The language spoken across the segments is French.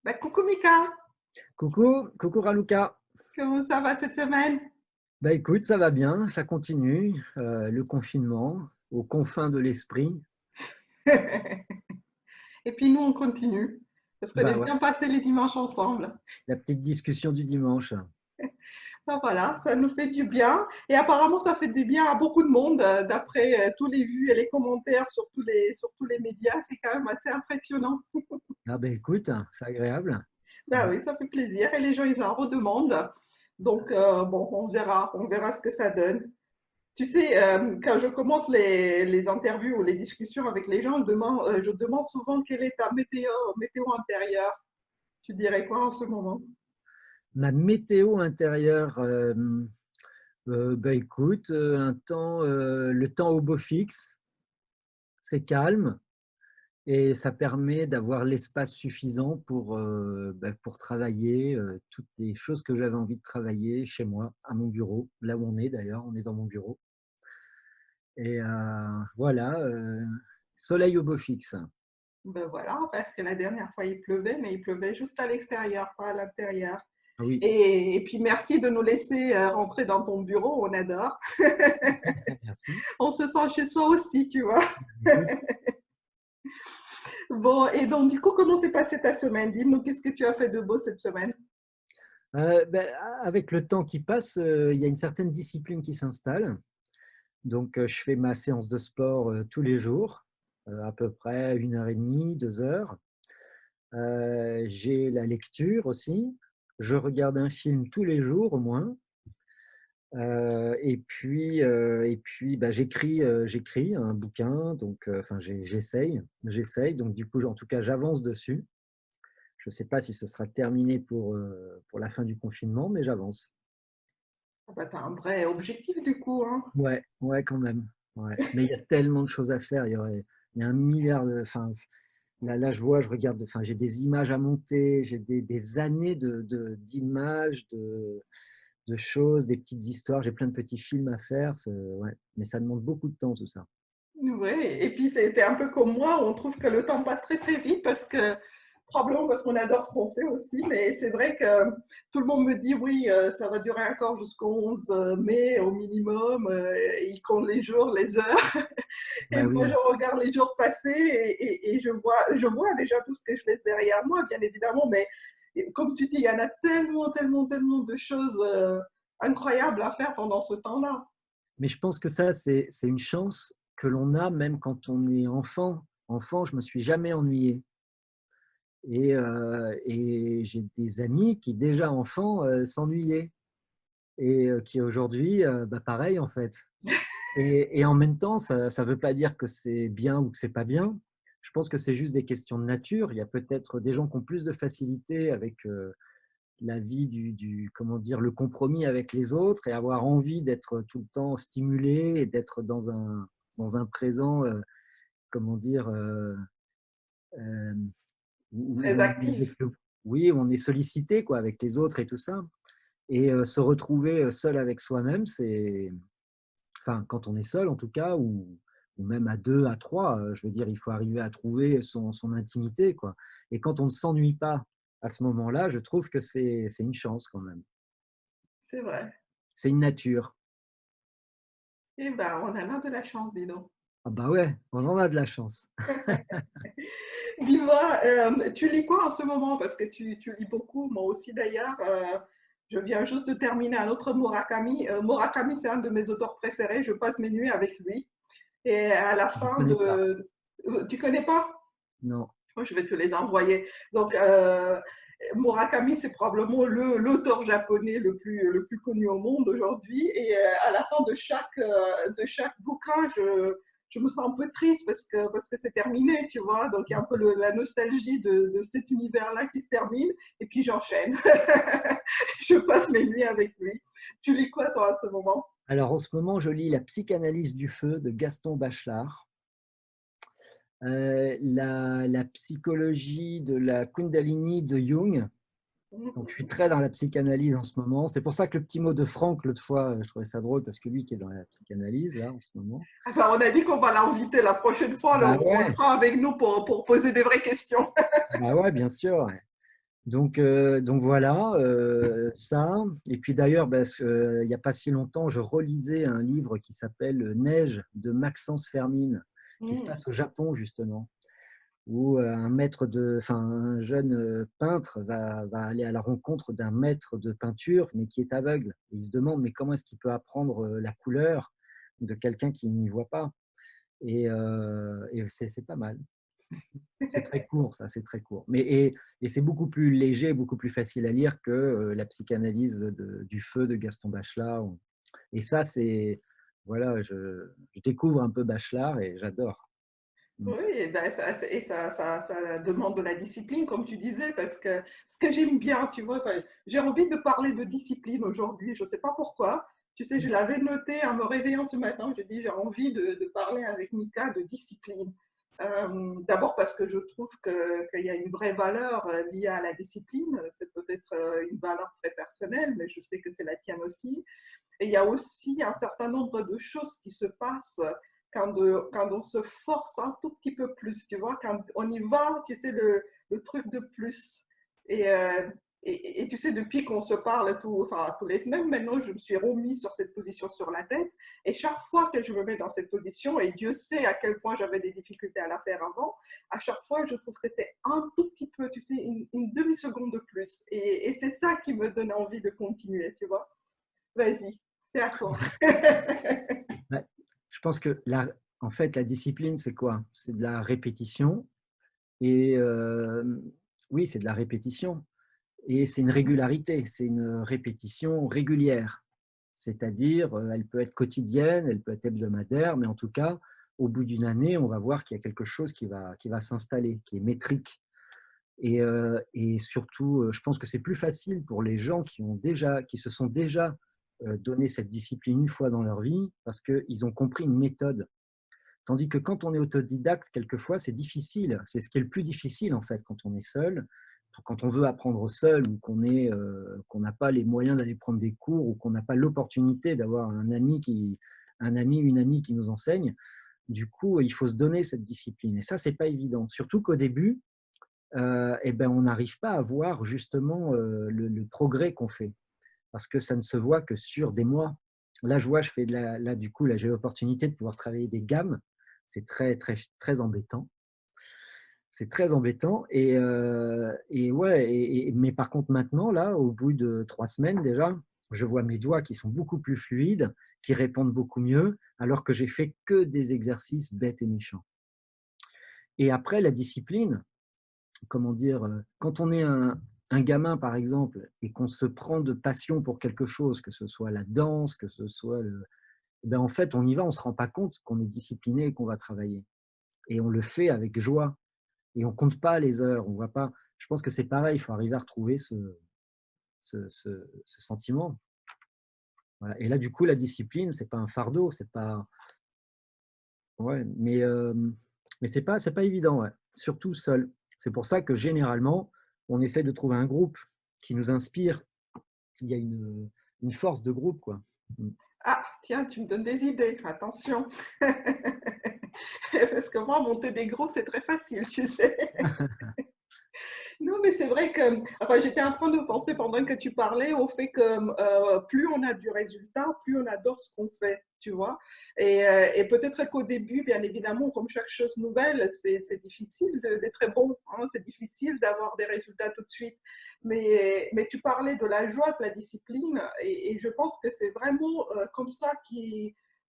Bah, coucou Mika, Coucou Raluca. comment ça va cette semaine? Bah écoute, ça va bien, ça continue, le confinement, aux confins de l'esprit. Et puis nous, on continue, parce qu'on Bah aime ouais, bien passer les dimanches ensemble. la petite discussion du dimanche. Ben voilà, ça nous fait du bien. Et apparemment, ça fait du bien à beaucoup de monde, d'après tous les vues et les commentaires sur tous les médias. C'est quand même assez impressionnant. Ah bah écoute, c'est agréable. Ben oui, ça fait plaisir. Et les gens, ils en redemandent. Donc, bon, on verra ce que ça donne. Tu sais, quand je commence les interviews ou les discussions avec les gens, je demande souvent quelle est ta météo intérieure. Tu dirais quoi en ce moment? Ma météo intérieure, bah écoute, le temps au beau fixe, c'est calme et ça permet d'avoir l'espace suffisant pour travailler toutes les choses que j'avais envie de travailler chez moi, à mon bureau, là où on est d'ailleurs, on est dans mon bureau. Et voilà, soleil au beau fixe. Ben voilà, parce que la dernière fois il pleuvait, mais il pleuvait juste à l'extérieur, pas à l'intérieur. Ah oui, Et puis merci de nous laisser rentrer dans ton bureau, on adore. merci. On se sent chez soi aussi, tu vois. Écoute, Bon, et donc du coup, comment s'est passée ta semaine? Dis-nous, qu'est-ce que tu as fait de beau cette semaine? ben, avec le temps qui passe, il y a une certaine discipline qui s'installe. Donc, je fais ma séance de sport tous les jours, à peu près 1 heure et demie, 2 heures. J'ai la lecture aussi. Je regarde un film tous les jours au moins. Et puis, bah, j'écris un bouquin, donc enfin, j'essaye. Donc, du coup, en tout cas, j'avance dessus. Je ne sais pas si ce sera terminé pour la fin du confinement, mais j'avance. Ah bah, tu as un vrai objectif du coup, hein. Ouais, ouais, quand même. Ouais. Mais il y a tellement de choses à faire. Il y a un milliard enfin, là, je regarde, enfin, j'ai des images à monter, j'ai des années d'images, de choses, des petites histoires. J'ai plein de petits films à faire. Ouais. Mais ça demande beaucoup de temps, tout ça. Ouais, et puis c'était un peu comme moi, on trouve que le temps passe très très vite parce que, probablement parce qu'on adore ce qu'on fait aussi, mais c'est vrai que tout le monde me dit oui, ça va durer encore jusqu'au 11 mai au minimum, et ils comptent les jours, les heures, et Bah moi oui. je regarde les jours passer et je vois déjà tout ce que je laisse derrière moi, bien évidemment, mais comme tu dis, il y en a tellement de choses incroyables à faire pendant ce temps-là. Mais je pense que ça, c'est une chance que l'on a même quand on est enfant. Enfant, je me suis jamais ennuyé. Et j'ai des amis qui, déjà enfants, s'ennuyaient et qui aujourd'hui, bah, pareil en fait. Et en même temps, ça ne veut pas dire que c'est bien ou que c'est pas bien. Je pense que c'est juste des questions de nature. Il y a peut-être des gens qui ont plus de facilité avec la vie comment dire, le compromis avec les autres et avoir envie d'être tout le temps stimulé et d'être dans un présent, comment dire, euh, Très actif. oui, où on est sollicité quoi, avec les autres et tout ça. Et se retrouver seul avec soi-même, enfin, quand on est seul en tout cas, ou même à deux, à trois, je veux dire, il faut arriver à trouver son intimité, quoi. Et quand on ne s'ennuie pas à ce moment-là, je trouve que c'est une chance quand même. C'est vrai. C'est une nature. Eh ben, on en a de la chance, dis donc. Ah bah ouais, on en a de la chance. Dis-moi, tu lis quoi en ce moment? Parce que tu lis beaucoup, moi aussi d'ailleurs. Je viens juste de terminer un autre Murakami. Murakami, c'est un de mes auteurs préférés. Je passe mes nuits avec lui. Et à la Je ne fin connais pas. de... Tu connais pas? Non. Moi, je vais te les envoyer. Donc, Murakami, c'est probablement l'auteur japonais le plus connu au monde aujourd'hui. Et à la fin de chaque bouquin, je me sens un peu triste parce que c'est terminé, tu vois. Donc, il y a un peu la nostalgie de cet univers-là qui se termine. Et puis, j'enchaîne. Je passe mes nuits avec lui. Tu lis quoi, toi, à ce moment? Alors en ce moment, je lis La psychanalyse du feu de Gaston Bachelard. La psychologie de la Kundalini de Jung. Donc, je suis très dans la psychanalyse en ce moment. C'est pour ça que le petit mot de Franck, l'autre fois, je trouvais ça drôle parce que lui qui est dans la psychanalyse, là, en ce moment. Enfin, on a dit qu'on va l'inviter la prochaine fois. Bah On le ouais, prend avec nous pour poser des vraies questions. bah ouais, bien sûr. Ouais. Donc voilà, ça. Et puis d'ailleurs, il n'y a pas si longtemps, je relisais un livre qui s'appelle Neige de Maxence Fermine, qui se Mm. passe au Japon justement, où un jeune peintre va aller à la rencontre d'un maître de peinture, mais qui est aveugle. Et il se demande, mais comment est-ce qu'il peut apprendre la couleur de quelqu'un qui n'y voit pas? Et c'est pas mal. C'est très court, ça, c'est très court. Et c'est beaucoup plus léger, beaucoup plus facile à lire que la psychanalyse du feu de Gaston Bachelard. Et ça, voilà, je découvre un peu Bachelard et j'adore. Mm. Oui, et ben ça demande de la discipline, comme tu disais, parce que ce que j'aime bien, tu vois, enfin, j'ai envie de parler de discipline aujourd'hui, je ne sais pas pourquoi. Tu sais, je l'avais noté en me réveillant ce matin, je dis j'ai envie de parler avec Mika de discipline. D'abord parce que je trouve qu'il y a une vraie valeur liée à la discipline, c'est peut-être une valeur très personnelle, mais je sais que c'est la tienne aussi. Et il y a aussi un certain nombre de choses qui se passent quand on se force un tout petit peu plus, tu vois, quand on y va, tu sais, le truc de plus. Et, euh, et tu sais, depuis qu'on se parle enfin, tous les semaines, maintenant, je me suis remis sur cette position sur la tête. Et chaque fois que je me mets dans cette position, et Dieu sait à quel point j'avais des difficultés à la faire avant, à chaque fois, je trouve que c'est un tout petit peu, tu sais, une demi-seconde de plus. Et c'est ça qui me donne envie de continuer, tu vois. Vas-y, c'est à toi. Ouais. Je pense que en fait, la discipline, c'est quoi? C'est de la répétition. Et oui, c'est de la répétition. Et c'est une régularité, c'est une répétition régulière. C'est-à-dire, elle peut être quotidienne, elle peut être hebdomadaire, mais en tout cas, au bout d'une année, on va voir qu'il y a quelque chose qui va s'installer, qui est métrique. Et surtout, je pense que c'est plus facile pour les gens qui se sont déjà donné cette discipline une fois dans leur vie, parce qu'ils ont compris une méthode. Tandis que quand on est autodidacte, quelquefois, c'est difficile. C'est ce qui est le plus difficile, en fait, quand on est seul. Quand on veut apprendre seul ou qu'on n'a pas les moyens d'aller prendre des cours ou qu'on n'a pas l'opportunité d'avoir une amie qui nous enseigne, du coup, il faut se donner cette discipline. Et ça, c'est pas évident. Surtout qu'au début, on n'arrive pas à voir justement le progrès qu'on fait. Parce que ça ne se voit que sur des mois. Là, je vois, du coup, là, j'ai l'opportunité de pouvoir travailler des gammes. C'est très, très, très embêtant. C'est très embêtant. Et ouais, mais par contre, maintenant, là, au bout de 3 semaines déjà, je vois mes doigts qui sont beaucoup plus fluides, qui répondent beaucoup mieux, alors que j'ai fait que des exercices bêtes et méchants. Et après, la discipline, comment dire, quand on est un gamin, par exemple, et qu'on se prend de passion pour quelque chose, que ce soit la danse, que ce soit en fait, on y va, on ne se rend pas compte qu'on est discipliné et qu'on va travailler. Et on le fait avec joie. Et on ne compte pas les heures. On voit pas. Je pense que c'est pareil, il faut arriver à retrouver ce sentiment. Voilà. Et là, du coup, la discipline, ce n'est pas un fardeau. C'est pas. Ouais, mais c'est pas évident, ouais. Surtout seul. C'est pour ça que généralement, on essaie de trouver un groupe qui nous inspire. Il y a une force de groupe, quoi. Ah, tiens, tu me donnes des idées, attention. Parce que moi, monter des groupes, c'est très facile, tu sais. Non, mais c'est vrai que, enfin, j'étais en train de penser pendant que tu parlais au fait que plus on a du résultat, plus on adore ce qu'on fait, tu vois. Et peut-être qu'au début, bien évidemment, comme chaque chose nouvelle, c'est difficile d'être bon, hein, c'est difficile d'avoir des résultats tout de suite. Mais tu parlais de la joie, de la discipline, et je pense que c'est vraiment comme ça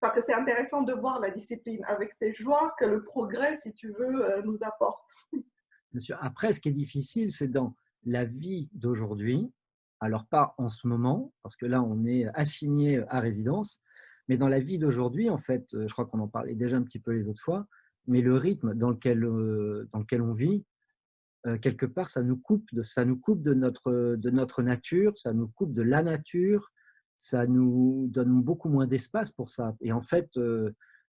enfin, que c'est intéressant de voir la discipline avec ces joies que le progrès, si tu veux, nous apporte. Bien sûr. Après, ce qui est difficile, c'est dans la vie d'aujourd'hui, alors pas en ce moment, parce que là, on est assigné à résidence, mais dans la vie d'aujourd'hui, en fait, je crois qu'on en parlait déjà un petit peu les autres fois, mais le rythme dans lequel on vit, quelque part, ça nous coupe de notre nature, ça nous coupe de la nature, ça nous donne beaucoup moins d'espace pour ça. Et en fait,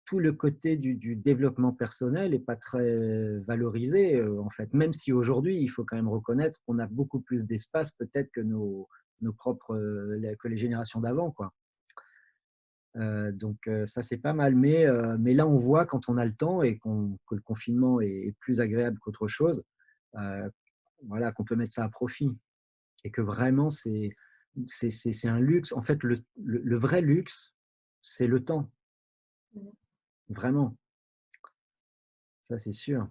tout le côté du développement personnel n'est pas très valorisé, en fait. Même si aujourd'hui, il faut quand même reconnaître qu'on a beaucoup plus d'espace peut-être que que les générations d'avant, quoi. Donc ça, c'est pas mal. Mais là, on voit quand on a le temps et que le confinement est plus agréable qu'autre chose, euh, voilà, qu'on peut mettre ça à profit et que vraiment c'est un luxe. En fait, le vrai luxe, c'est le temps, vraiment, ça c'est sûr.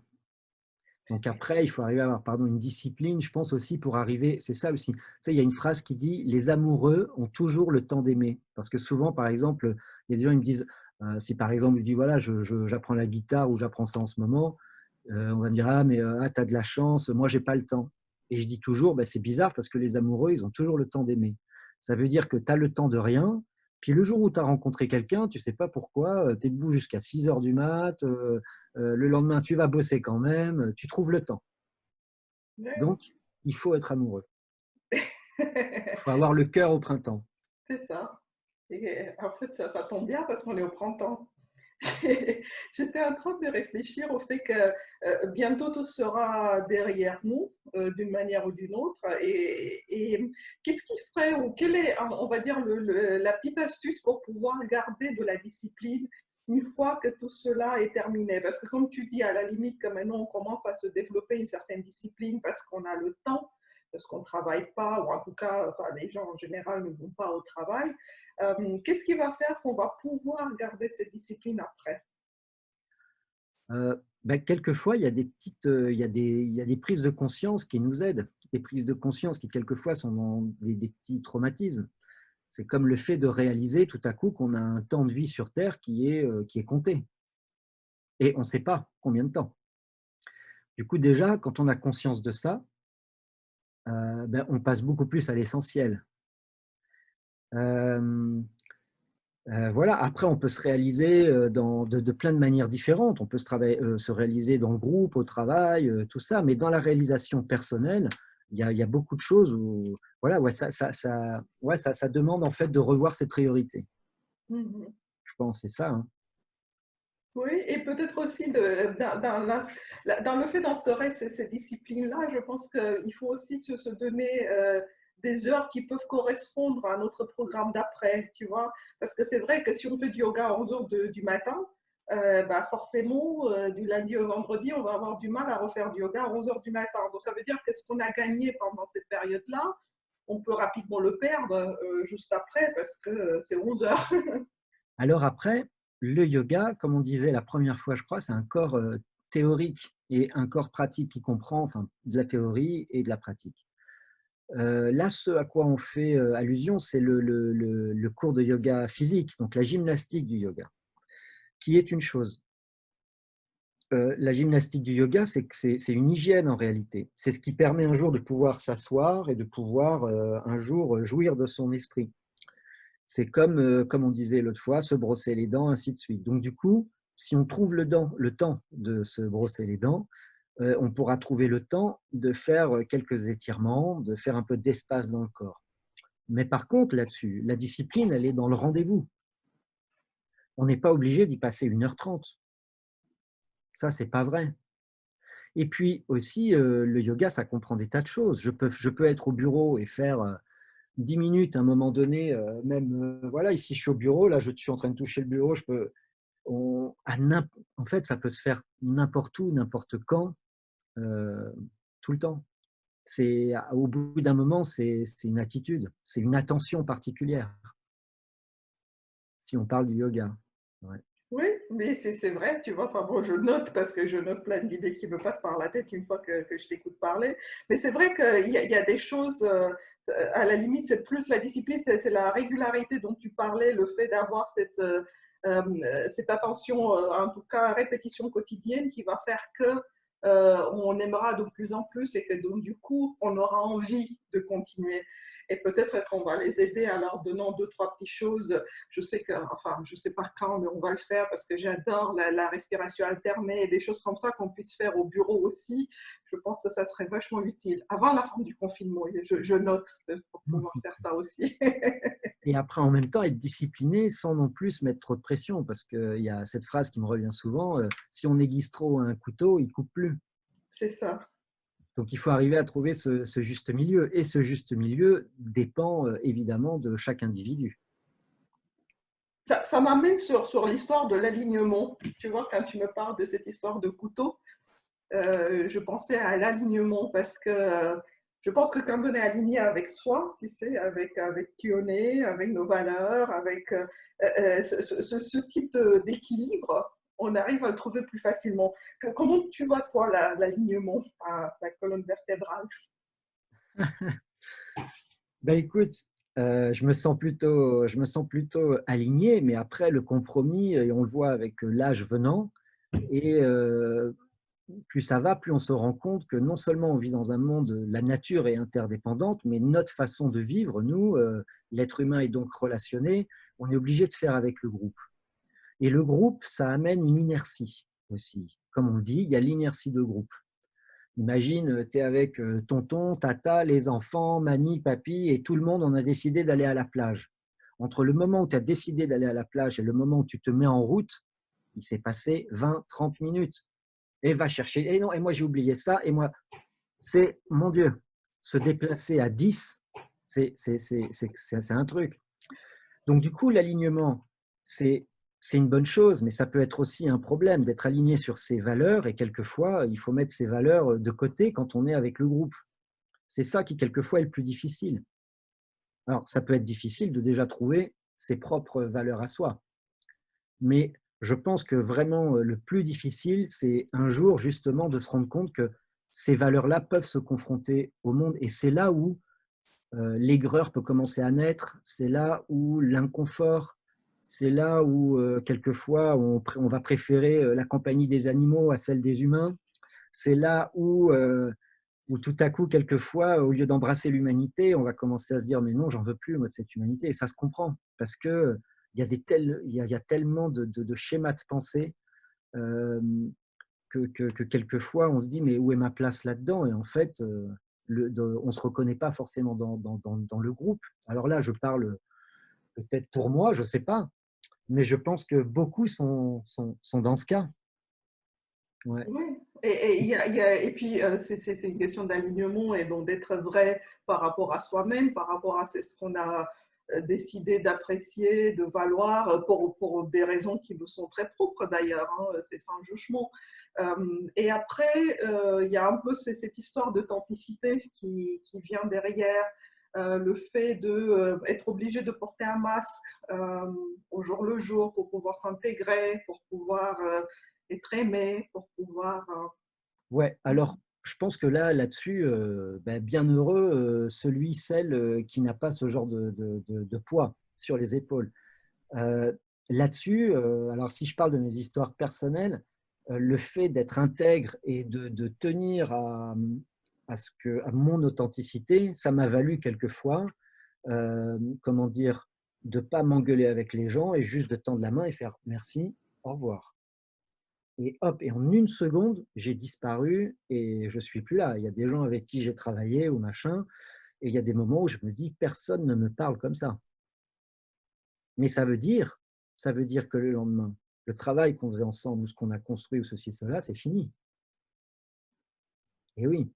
Donc après, il faut arriver à avoir, pardon, une discipline, je pense aussi pour arriver, c'est ça aussi. Tu sais, il y a une phrase qui dit: «Les amoureux ont toujours le temps d'aimer». Parce que souvent, par exemple, il y a des gens, ils me disent, si par exemple je dis: «Voilà, j'apprends la guitare ou j'apprends ça en ce moment», on va me dire: «Ah mais, ah tu as de la chance, moi j'ai pas le temps». Et je dis toujours: «Bah, c'est bizarre parce que les amoureux, ils ont toujours le temps d'aimer». Ça veut dire que tu as le temps de rien, puis le jour où tu as rencontré quelqu'un, tu sais pas pourquoi, tu es debout jusqu'à 6 heures du mat, le lendemain tu vas bosser quand même, tu trouves le temps. Ouais. Donc il faut être amoureux. Il faut avoir le cœur au printemps. C'est ça. Et en fait, ça tombe bien parce qu'on est au printemps. J'étais en train de réfléchir au fait que bientôt tout sera derrière nous, d'une manière ou d'une autre. Et qu'est-ce qui ferait, ou quelle est, on va dire, la petite astuce pour pouvoir garder de la discipline une fois que tout cela est terminé? Parce que comme tu dis, à la limite, que maintenant on commence à se développer une certaine discipline parce qu'on a le temps, parce qu'on ne travaille pas, ou en tout cas, enfin, les gens en général ne vont pas au travail. Qu'est-ce qui va faire qu'on va pouvoir garder cette discipline après? Bah, quelquefois, il y a des petites, il y a des prises de conscience qui nous aident, des prises de conscience qui quelquefois sont dans des petits traumatismes. C'est comme le fait de réaliser tout à coup qu'on a un temps de vie sur terre qui est compté et on ne sait pas combien de temps. Du coup, déjà, quand on a conscience de ça, ben, on passe beaucoup plus à l'essentiel. Hem, voilà, après on peut se réaliser, dans de plein de manières différentes. On peut se réaliser dans le groupe, au travail, tout ça, mais dans la réalisation personnelle, il y a beaucoup de choses où voilà, ouais, ça demande en fait de revoir ses priorités. Mmh. Je pense, c'est ça, hein. Oui, et peut-être aussi dans le fait d'instaurer ces disciplines-là, je pense qu'il faut aussi se donner des heures qui peuvent correspondre à notre programme d'après, tu vois. Parce que c'est vrai que si on fait du yoga à 11 heures du matin, bah forcément, du lundi au vendredi, on va avoir du mal à refaire du yoga à 11 heures du matin. Donc ça veut dire que ce qu'on a gagné pendant cette période-là, on peut rapidement le perdre juste après parce que c'est 11 heures. Alors après, le yoga, comme on disait la première fois, je crois, c'est un corps, théorique et un corps pratique qui comprend, enfin, de la théorie et de la pratique. Là, ce à quoi on fait, allusion, c'est le cours de yoga physique, donc la gymnastique du yoga, qui est une chose. La gymnastique du yoga, c'est une hygiène en réalité. C'est ce qui permet un jour de pouvoir s'asseoir et de pouvoir, un jour, jouir de son esprit. C'est comme, comme on disait l'autre fois, se brosser les dents, ainsi de suite. Donc du coup, si on trouve le temps de se brosser les dents, on pourra trouver le temps de faire, quelques étirements, de faire un peu d'espace dans le corps. Mais par contre, là-dessus, la discipline, elle est dans le rendez-vous. On n'est pas obligé d'y passer 1h30. Ça, c'est pas vrai. Et puis aussi, le yoga, ça comprend des tas de choses. Je peux être au bureau et faire, 10 minutes à un moment donné, même, voilà, ici je suis au bureau, là je suis en train de toucher le bureau, je peux on à n'imp en fait, ça peut se faire n'importe où, n'importe quand, heu, tout le temps. C'est au bout d'un moment, c'est une attitude, c'est une attention particulière, si on parle du yoga. Ouais. Oui, mais c'est vrai, tu vois, enfin bon, je note parce que je note plein d'idées qui me passent par la tête une fois que je t'écoute parler. Mais c'est vrai qu'il y a des choses, à la limite, c'est plus la discipline, c'est la régularité dont tu parlais, le fait d'avoir cette attention, en tout cas répétition quotidienne qui va faire que on aimera de plus en plus et que donc du coup, on aura envie de continuer. Et peut-être qu'on va les aider en leur donnant deux, trois petites choses. Je sais que, enfin, je sais pas quand, mais on va le faire parce que j'adore la respiration alternée et des choses comme ça qu'on puisse faire au bureau aussi. Je pense que ça serait vachement utile. Avant la fin du confinement, je note pour pouvoir faire ça aussi. Et après, en même temps, être discipliné sans non plus se mettre trop de pression parce qu'il y a cette phrase qui me revient souvent, «Si on aiguise trop un couteau, il coupe plus». C'est ça. Donc il faut arriver à trouver ce juste milieu et ce juste milieu dépend, évidemment de chaque individu. Ça m'amène sur l'histoire de l'alignement. Tu vois, quand tu me parles de cette histoire de couteau, je pensais à l'alignement parce que je pense que quand on est aligné avec soi, tu sais, avec qui on est, avec nos valeurs, avec ce type d'équilibre, on arrive à le trouver plus facilement. Comment tu vois, toi, l'alignement à la colonne vertébrale? Ben écoute, je me sens plutôt aligné, mais après le compromis, et on le voit avec l'âge venant, et plus ça va, plus on se rend compte que non seulement on vit dans un monde, la nature est interdépendante, mais notre façon de vivre, nous, l'être humain est donc relationné, on est obligé de faire avec le groupe. Et le groupe, ça amène une inertie aussi. Comme on dit, il y a l'inertie de groupe. Imagine, tu es avec tonton, tata, les enfants, mamie, papy, et tout le monde, on a décidé d'aller à la plage. Entre le moment où tu as décidé d'aller à la plage et le moment où tu te mets en route, il s'est passé 20, 30 minutes. Et va chercher, et non, et moi j'ai oublié ça, et moi, c'est, mon Dieu, se déplacer à 10, c'est un truc. Donc du coup, l'alignement, c'est c'est une bonne chose, mais ça peut être aussi un problème d'être aligné sur ses valeurs, et quelquefois, il faut mettre ses valeurs de côté quand on est avec le groupe. C'est ça qui, quelquefois, est le plus difficile. Alors, ça peut être difficile de déjà trouver ses propres valeurs à soi, mais je pense que vraiment le plus difficile, c'est un jour justement de se rendre compte que ces valeurs-là peuvent se confronter au monde, et c'est là où l'aigreur peut commencer à naître, c'est là où l'inconfort, c'est là où quelquefois on va préférer la compagnie des animaux à celle des humains, c'est là où tout à coup, quelquefois, au lieu d'embrasser l'humanité, on va commencer à se dire mais non, j'en veux plus moi, de cette humanité. Et ça se comprend parce que il y a tellement de schémas de pensée euh, que quelquefois on se dit mais où est ma place là-dedans? Et en fait, on ne se reconnaît pas forcément dans le groupe. Alors là, je parle peut-être pour moi, je ne sais pas, mais je pense que beaucoup sont dans ce cas. Ouais. Oui, et puis c'est une question d'alignement et donc d'être vrai par rapport à soi-même, par rapport à ce qu'on a décidé d'apprécier, de valoir, pour des raisons qui nous sont très propres d'ailleurs, hein, c'est sans jugement. Et après, il y a un peu cette histoire d'authenticité qui vient derrière. Le fait d'être obligé de porter un masque au jour le jour pour pouvoir s'intégrer, pour pouvoir être aimé, pour pouvoir… Ouais, alors je pense que là-dessus, ben, bien heureux celui, celle qui n'a pas ce genre de poids sur les épaules. Euh, Là-dessus, alors si je parle de mes histoires personnelles, le fait d'être intègre et de tenir à mon authenticité, ça m'a valu quelquefois, comment dire, de ne pas m'engueuler avec les gens et juste de tendre la main et faire merci, au revoir. Et hop, et en une seconde, j'ai disparu et je ne suis plus là. Il y a des gens avec qui j'ai travaillé ou machin, et il y a des moments où je me dis, personne ne me parle comme ça. Mais ça veut dire que le lendemain, le travail qu'on faisait ensemble ou ce qu'on a construit ou ceci, cela, c'est fini. Et oui.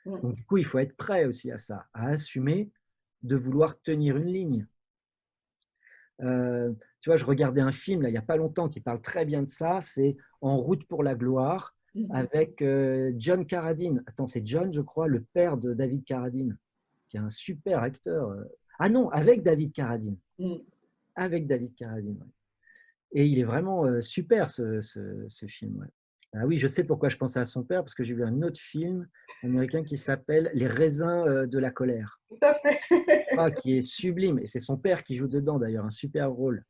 Donc du coup, il faut être prêt aussi à ça, à assumer de vouloir tenir une ligne. Tu vois, je regardais un film là, il n'y a pas longtemps qui parle très bien de ça, c'est En route pour la gloire avec John Carradine. Attends, c'est John, je crois, le père de David Carradine, qui est un super acteur. Ah non, avec David Carradine. Avec David Carradine, ouais. Et il est vraiment super ce film. Ouais. Ah oui, je sais pourquoi je pensais à son père, parce que j'ai vu un autre film américain qui s'appelle Les raisins de la colère. Tout à fait. Ah, qui est sublime. Et c'est son père qui joue dedans, d'ailleurs, un super rôle.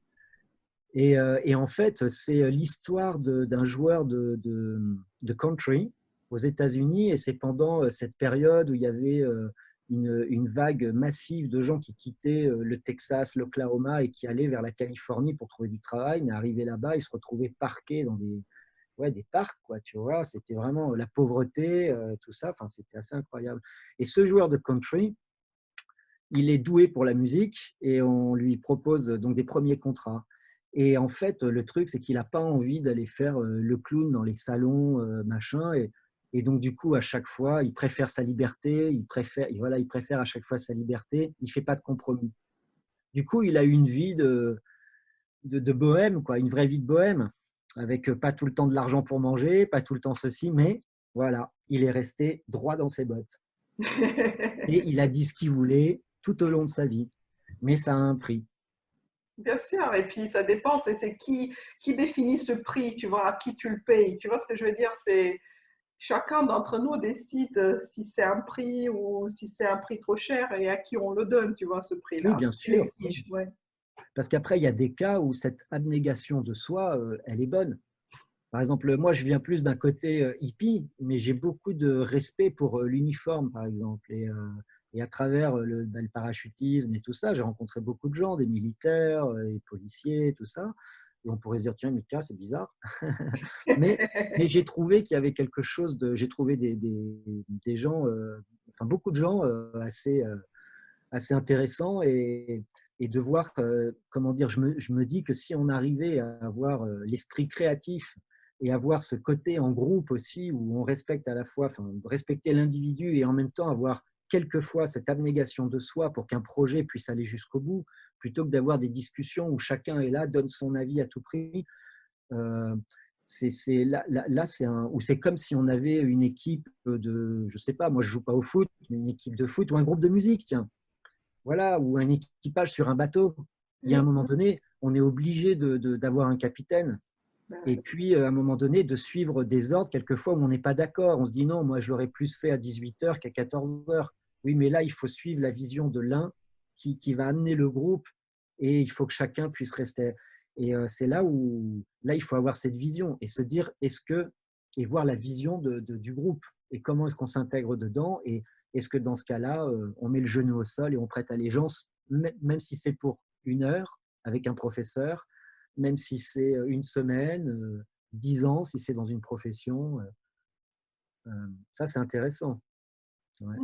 Et en fait, c'est l'histoire d'un joueur de country aux États-Unis. Et c'est pendant cette période où il y avait une vague massive de gens qui quittaient le Texas, l'Oklahoma et qui allaient vers la Californie pour trouver du travail. Mais arrivés là-bas, ils se retrouvaient parqués dans des parcs, quoi, tu vois. C'était vraiment la pauvreté, tout ça. Enfin, c'était assez incroyable. Et ce joueur de country, il est doué pour la musique et on lui propose donc des premiers contrats. Et en fait, le truc, c'est qu'il n'a pas envie d'aller faire le clown dans les salons, machin. Et donc, du coup, à chaque fois, il préfère sa liberté, voilà, il préfère à chaque fois sa liberté, il ne fait pas de compromis. Du coup, il a une vie de bohème, quoi, une vraie vie de bohème, avec pas tout le temps de l'argent pour manger, pas tout le temps ceci, mais Voilà, il est resté droit dans ses bottes. Et il a dit ce qu'il voulait tout au long de sa vie. Mais ça a un prix. Bien sûr, et puis ça dépend, c'est qui définit ce prix, tu vois, à qui tu le payes. Tu vois ce que je veux dire? C'est chacun d'entre nous décide si c'est un prix ou si c'est un prix trop cher et à qui on le donne, tu vois, ce Oui, prix-là. bien Qui sûr. l'exige, ouais. Parce qu'après, il y a des cas où cette abnégation de soi, elle est bonne. Par exemple, moi, je viens plus d'un côté hippie, mais j'ai beaucoup de respect pour l'uniforme, par exemple. Et à travers le parachutisme et tout ça, j'ai rencontré beaucoup de gens, des militaires, des policiers, tout ça. Et on pourrait se dire, tiens, Mika, c'est bizarre. mais mais j'ai trouvé qu'il y avait quelque chose de. J'ai trouvé des gens, enfin beaucoup de gens assez intéressants et de voir, comment dire, je me dis que si on arrivait à avoir l'esprit créatif et avoir ce côté en groupe aussi où on respecte à la fois, enfin, respecter l'individu et en même temps avoir quelquefois cette abnégation de soi pour qu'un projet puisse aller jusqu'au bout, plutôt que d'avoir des discussions où chacun est là, donne son avis à tout prix. Euh, là, c'est comme si on avait une équipe de, je sais pas, moi je joue pas au foot, mais une équipe de foot ou un groupe de musique, tiens, voilà, ou un équipage sur un bateau. Il y a un moment donné, on est obligé d'avoir un capitaine. Et puis, à un moment donné, de suivre des ordres, quelquefois où on n'est pas d'accord. On se dit non, moi, je l'aurais plus fait à 18h qu'à 14h. Oui, mais là, il faut suivre la vision de l'un qui va amener le groupe et il faut que chacun puisse rester. Et c'est là où, là, il faut avoir cette vision et se dire, et voir la vision du groupe et comment est-ce qu'on s'intègre dedans et est-ce que dans ce cas-là, on met le genou au sol et on prête allégeance, même si c'est pour 1 heure avec un professeur, même si c'est 1 semaine, 10 ans, si c'est dans une profession. Ça, c'est intéressant. Ouais.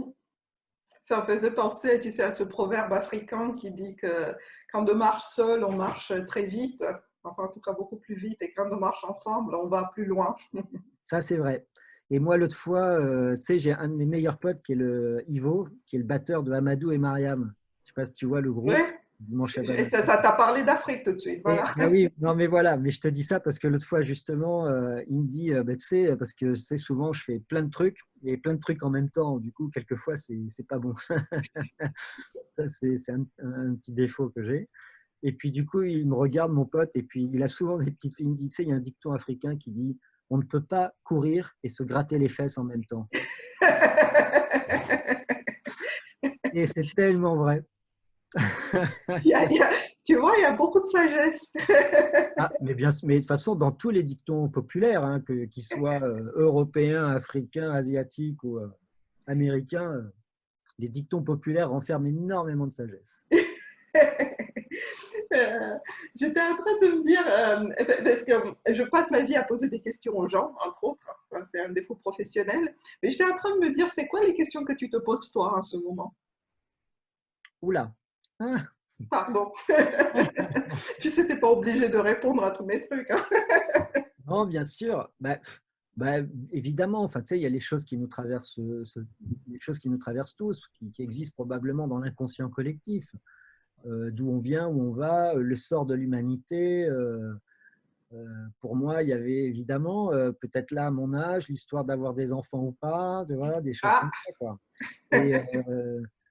Ça me faisait penser, tu sais, à ce proverbe africain qui dit que quand on marche seul, on marche très vite, enfin en tout cas beaucoup plus vite, et quand on marche ensemble, on va plus loin. Ça, c'est vrai. Et moi, l'autre fois, tu sais, j'ai un de mes meilleurs potes qui est le Ivo, qui est le batteur de Amadou et Mariam. Je ne sais pas si tu vois le groupe. Ouais, Dimanche à et Banane. ça t'a parlé d'Afrique tout de suite, Et, voilà. bah oui, non mais voilà, mais je te dis ça parce que l'autre fois justement, il me dit, bah, tu sais, parce que c'est souvent je fais plein de trucs et plein de trucs en même temps, du coup quelquefois c'est pas bon. Ça c'est un petit défaut que j'ai. Et puis du coup il me regarde mon pote et puis il a souvent des petites, il me dit, tu sais, il y a un dicton africain qui dit, on ne peut pas courir et se gratter les fesses en même temps. Et c'est tellement vrai. Il y a- il y a- tu vois, il y a beaucoup de sagesse. Ah, mais bien, mais de toute façon, dans tous les dictons populaires, hein, qu'ils soient européens, africains, asiatiques ou américains, les dictons populaires renferment énormément de sagesse. J'étais en train de me dire, parce que je passe ma vie à poser des questions aux gens, entre autres, enfin, c'est un défaut professionnel, mais j'étais en train de me dire, c'est quoi les questions que tu te poses toi en ce moment? Oula! Ah, Pardon. Tu sais, t'es pas obligé de répondre à tous mes trucs, hein. non, bien sûr. Bah, évidemment, enfin, tu sais, il y a les choses qui nous traversent, les choses qui nous traversent tous, qui existent probablement dans l'inconscient collectif. D'où on vient, où on va, le sort de l'humanité. Pour moi, il y avait évidemment, peut-être là, à mon âge, l'histoire d'avoir des enfants ou pas, voilà, des choses Ah, comme ça, quoi. Et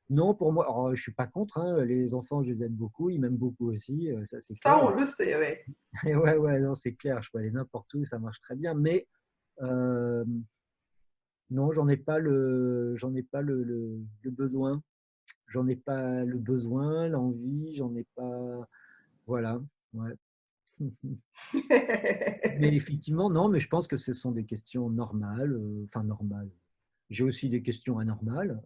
non, pour moi, alors, je ne suis pas contre, hein, les enfants, je les aime beaucoup, ils m'aiment beaucoup aussi, ça c'est ça, clair. on le sait, oui. Et ouais, ouais, non, c'est clair, je peux aller n'importe où, ça marche très bien, mais euh, non, j'en ai pas le besoin, j'en ai pas le besoin, l'envie, j'en ai pas, voilà, ouais. Mais effectivement, non, mais je pense que ce sont des questions normales, enfin normales. J'ai aussi des questions anormales.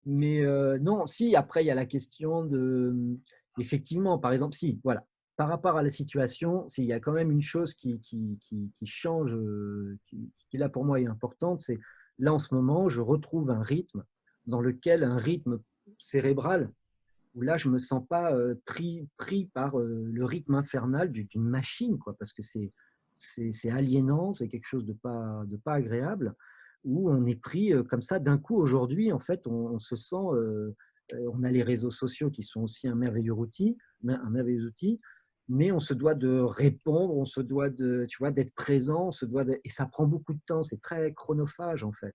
Mais non, si, après, il y a la question de, effectivement, par exemple, si, voilà, par rapport à la situation, s'il y a quand même une chose qui change, qui là pour moi est importante, c'est là en ce moment, je retrouve un rythme dans lequel un rythme cérébral, où là, je ne me sens pas pris par le rythme infernal d'une machine, quoi, parce que c'est aliénant, c'est quelque chose de pas agréable, où on est pris comme ça d'un coup. Aujourd'hui, en fait, on se sent, on a les réseaux sociaux qui sont aussi un merveilleux outil, mais on se doit de répondre, on se doit de, tu vois, d'être présent, et ça prend beaucoup de temps, c'est très chronophage en fait.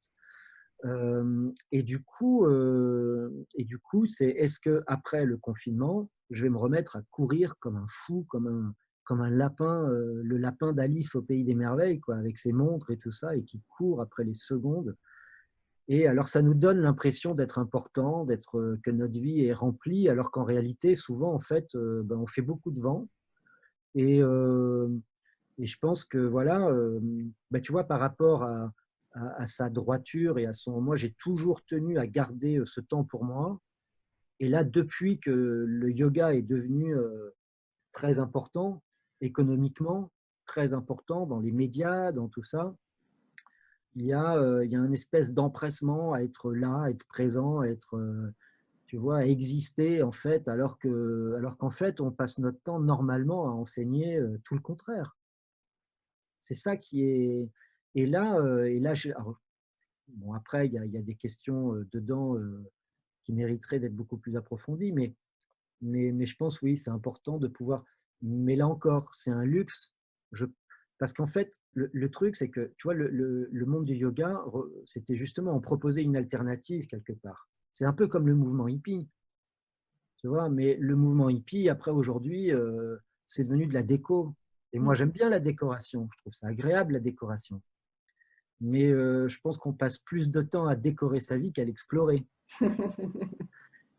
Et du coup, c'est est-ce que après le confinement, je vais me remettre à courir comme un fou, comme un lapin, le lapin d'Alice au pays des merveilles, quoi, avec ses montres et tout ça, et qui court après les secondes. Et alors, ça nous donne l'impression d'être important, que notre vie est remplie, alors qu'en réalité, souvent, en fait, ben, on fait beaucoup de vent. Et, euh, et je pense que voilà, ben, tu vois, par rapport à sa droiture et à son, moi, j'ai toujours tenu à garder ce temps pour moi. Et là, depuis que le yoga est devenu très important économiquement, très important dans les médias, dans tout ça, il y a une espèce d'empressement à être là, à être présent, à être, tu vois, à exister en fait, alors qu'en fait, on passe notre temps normalement à enseigner tout le contraire. C'est ça qui est. Et là, alors, bon, après, il y a des questions dedans qui mériteraient d'être beaucoup plus approfondies, mais je pense, oui, c'est important de pouvoir. Mais là encore, c'est un luxe. Je, parce qu'en fait, le truc, c'est que, tu vois, le monde du yoga, c'était justement, on proposait une alternative quelque part. C'est un peu comme le mouvement hippie, tu vois, mais le mouvement hippie, après, aujourd'hui, c'est devenu de la déco. Et moi, j'aime bien la décoration. Je trouve ça agréable, la décoration. Mais je pense qu'on passe plus de temps à décorer sa vie qu'à l'explorer.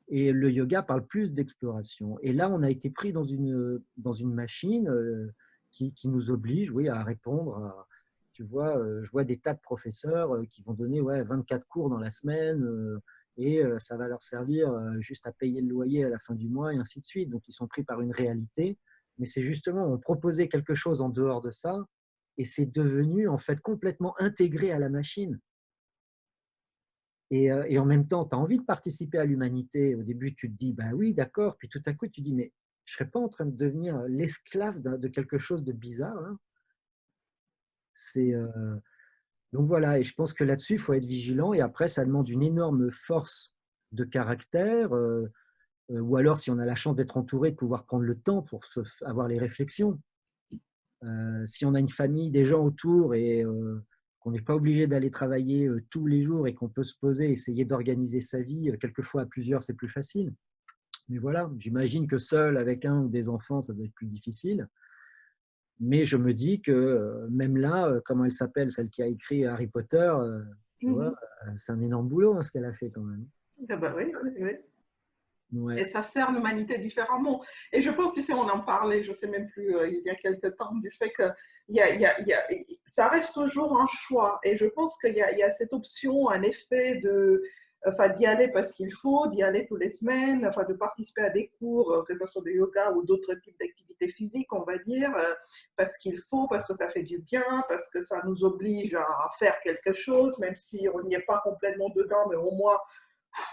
Et le yoga parle plus d'exploration. Et là, on a été pris dans une machine qui nous oblige, oui, à répondre tu vois, je vois des tas de professeurs qui vont donner, ouais, 24 cours dans la semaine et ça va leur servir juste à payer le loyer à la fin du mois et ainsi de suite. Donc, ils sont pris par une réalité. Mais c'est justement, on proposait quelque chose en dehors de ça et c'est devenu en fait complètement intégré à la machine. Et en même temps, tu as envie de participer à l'humanité. Au début, tu te dis, bah oui, d'accord. Puis tout à coup, tu te dis, mais je ne serais pas en train de devenir l'esclave de quelque chose de bizarre, hein. C'est, donc voilà, et je pense que là-dessus, il faut être vigilant. Et après, ça demande une énorme force de caractère, ou alors, si on a la chance d'être entouré, de pouvoir prendre le temps pour avoir les réflexions. Si on a une famille, des gens autour et qu'on n'est pas obligé d'aller travailler tous les jours et qu'on peut se poser, essayer d'organiser sa vie, quelquefois à plusieurs, c'est plus facile. Mais voilà, j'imagine que seul avec un ou des enfants, ça doit être plus difficile. Mais je me dis que même là, comment elle s'appelle, celle qui a écrit Harry Potter, tu vois, c'est un énorme boulot hein, ce qu'elle a fait quand même. Ah bah oui, oui, oui. Ouais. Et ça sert l'humanité différemment. Et je pense, tu sais, on en parlait, je ne sais même plus, il y a quelques temps, du fait que ça reste toujours un choix. Et je pense qu'il y a cette option, en effet, enfin, d'y aller parce qu'il faut, d'y aller toutes les semaines, enfin, de participer à des cours, que ce soit de yoga ou d'autres types d'activités physiques, on va dire, parce qu'il faut, parce que ça fait du bien, parce que ça nous oblige à faire quelque chose, même si on n'y est pas complètement dedans, mais au moins,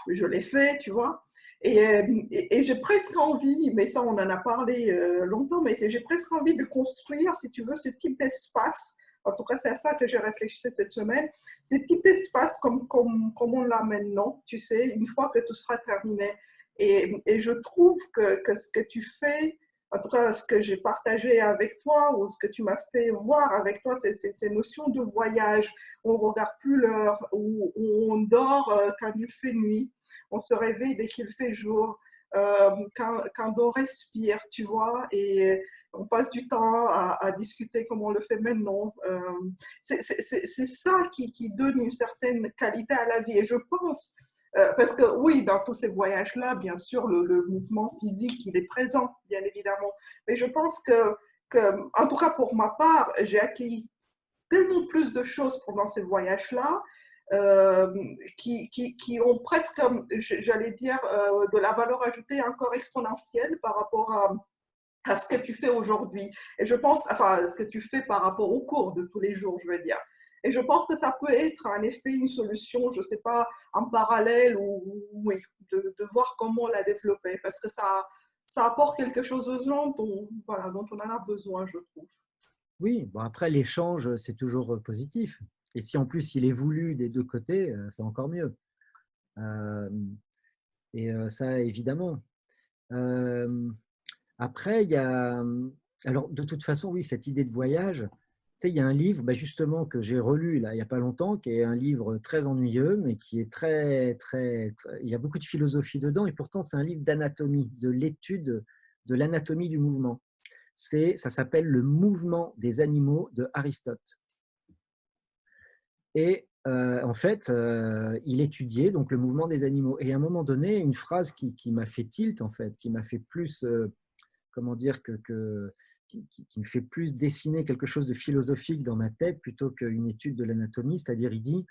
je l'ai fait, tu vois. Et j'ai presque envie, mais ça on en a parlé longtemps, mais j'ai presque envie de construire, si tu veux, ce type d'espace. En tout cas, c'est à ça que j'ai réfléchi cette semaine. Ce type d'espace comme on l'a maintenant, tu sais, une fois que tout sera terminé. Et je trouve que ce que tu fais, en tout cas ce que j'ai partagé avec toi ou ce que tu m'as fait voir avec toi, c'est ces notions de voyage. On ne regarde plus l'heure, où on dort quand il fait nuit, on se réveille dès qu'il fait jour, quand on respire, tu vois, et on passe du temps à discuter comme on le fait maintenant. C'est ça qui donne une certaine qualité à la vie. Et je pense, parce que oui, dans tous ces voyages-là, bien sûr, le mouvement physique, il est présent, bien évidemment. Mais je pense en tout cas pour ma part, j'ai acquis tellement plus de choses pendant ces voyages-là euh, qui ont presque, j'allais dire, de la valeur ajoutée encore exponentielle par rapport à ce que tu fais aujourd'hui. Et je pense, enfin, ce que tu fais par rapport au cours de tous les jours, je veux dire. Et je pense que ça peut être en effet une solution, je ne sais pas, en parallèle ou oui, de voir comment la développer parce que ça apporte quelque chose aux gens voilà, dont on en a besoin, je trouve. Oui, bon après l'échange, c'est toujours positif. Et si en plus il est voulu des deux côtés, c'est encore mieux. Euh, et ça, évidemment. Euh, Après, il y a, alors de toute façon, oui, cette idée de voyage, tu sais, il y a un livre, bah, justement, que j'ai relu là, il n'y a pas longtemps, qui est un livre très ennuyeux, mais qui est il y a beaucoup de philosophie dedans, et pourtant, c'est un livre d'anatomie, de l'étude de l'anatomie du mouvement. Ça s'appelle Le mouvement des animaux de Aristote. Et en fait, il étudiait donc le mouvement des animaux. Et à un moment donné, une phrase qui m'a fait tilt, en fait, qui m'a fait plus, comment dire, qui me fait plus dessiner quelque chose de philosophique dans ma tête plutôt qu'une étude de l'anatomie. C'est-à-dire, il dit,